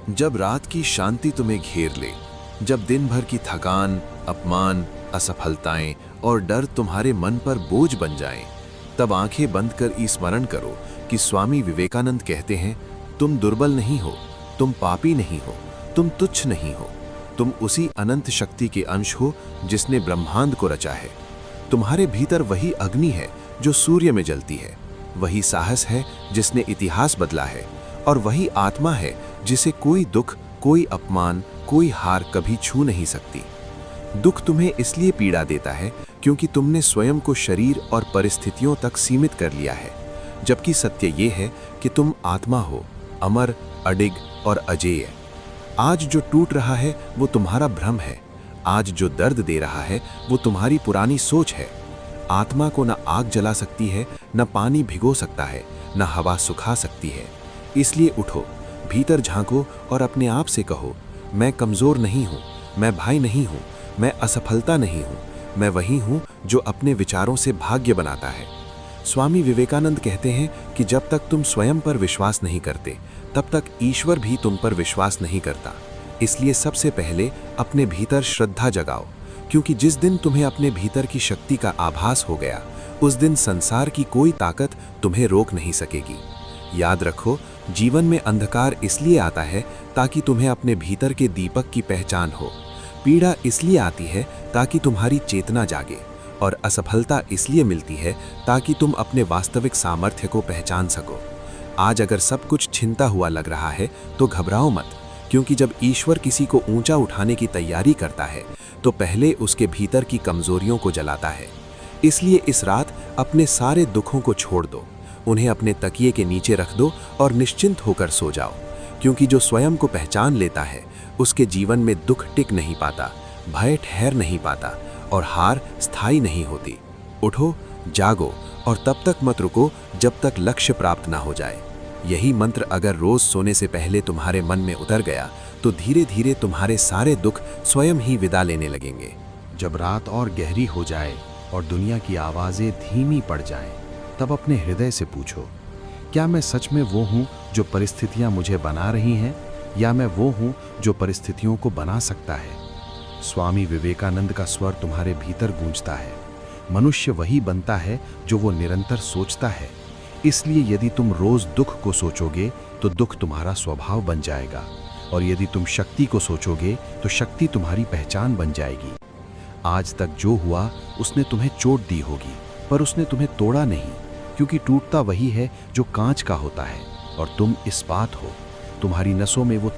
जब रात की शांति तुम्हें घेर ले, जब दिन भर की थकान, अपमान, असफलताएं और डर तुम्हारे मन पर बोझ बन जाएं, तब आंखें बंद कर स्मरण करो कि स्वामी विवेकानंद कहते हैं, तुम दुर्बल नहीं हो, तुम पापी नहीं हो, तुम तुच्छ नहीं हो, तुम उसी अनंत शक्ति के अंश हो जिसने ब्रह्मांड को रचा है। तुम्हारे भीतर वही अग्नि है जो सूर्य में जलती है, वही साहस है जिसने इतिहास बदला है, और वही आत्मा है जिसे कोई दुख, कोई अपमान, कोई हार कभी छू नहीं सकती। दुख तुम्हें इसलिए पीड़ा देता है क्योंकि तुमने स्वयं को शरीर और परिस्थितियों तक सीमित कर लिया है, जबकि सत्य ये है कि तुम आत्मा हो, अमर, अडिग और अजेय। आज जो टूट रहा है वो तुम्हारा भ्रम है, आज जो दर्द दे रहा है वो तुम्हारी पुरानी सोच है। आत्मा को न आग जला सकती है, न पानी भिगो सकता है, न हवा सुखा सकती है। इसलिए उठो, भीतर झांको और अपने आप से कहो, मैं कमज़ोर नहीं हूँ, मैं भाई नहीं हूँ, मैं असफलता नहीं हूँ, मैं वही हूँ जो अपने विचारों से भाग्य बनाता है। स्वामी विवेकानंद कहते हैं कि जब तक तुम स्वयं पर विश्वास नहीं करते, तब तक ईश्वर भी तुम पर विश्वास नहीं करता। इसलिए सबसे पहले अपने भीतर श्रद्धा जगाओ, क्योंकि जिस दिन तुम्हें अपने भीतर की शक्ति का आभास हो गया, उस दिन संसार की कोई ताकत तुम्हें रोक नहीं सकेगी। याद रखो, जीवन में अंधकार इसलिए आता है ताकि तुम्हें अपने भीतर के दीपक की पहचान हो। पीड़ा इसलिए आती है ताकि तुम्हारी चेतना जागे, और असफलता इसलिए मिलती है ताकि तुम अपने वास्तविक सामर्थ्य को पहचान सको। आज अगर सब कुछ छिनता हुआ लग रहा है तो घबराओ मत, क्योंकि जब ईश्वर किसी को ऊंचा उठाने की तैयारी करता है तो पहले उसके भीतर की कमजोरियों को जलाता है। इसलिए इस रात अपने सारे दुखों को छोड़ दो, उन्हें अपने तकिए के नीचे रख दो और निश्चिंत होकर सो जाओ, क्योंकि जो स्वयं को पहचान लेता है उसके जीवन में दुख टिक नहीं पाता, भय ठहर नहीं पाता और हार स्थायी नहीं होती। उठो, जागो और तब तक मत रुको जब तक लक्ष्य प्राप्त ना हो जाए। यही मंत्र अगर रोज सोने से पहले तुम्हारे मन में उतर गया तो धीरे धीरे तुम्हारे सारे दुख स्वयं ही विदा लेने लगेंगे। जब रात और गहरी हो जाए और दुनिया की आवाज़ें धीमी पड़ जाएं, तब अपने हृदय से पूछो, क्या मैं सच में वो हूँ जो परिस्थितियाँ मुझे बना रही हैं, या मैं वो हूँ जो परिस्थितियों को बना सकता है? स्वामी विवेकानंद का स्वर तुम्हारे भीतर गूंजता है, मनुष्य वही बनता है जो वो निरंतर सोचता है। इसलिए यदि तुम रोज दुख को सोचोगे तो दुख तुम्हारा स्वभाव बन जाएगा, और यदि तुम शक्ति को सोचोगे तो शक्ति तुम्हारी पहचान बन जाएगी। आज तक जो हुआ उसने तुम्हें चोट दी होगी, पर उसने तुम्हें तोड़ा नहीं, क्योंकि टूटता वही है जो कांच का होता है, और तुम इस्पात हो। तुम्हारी नसों में वो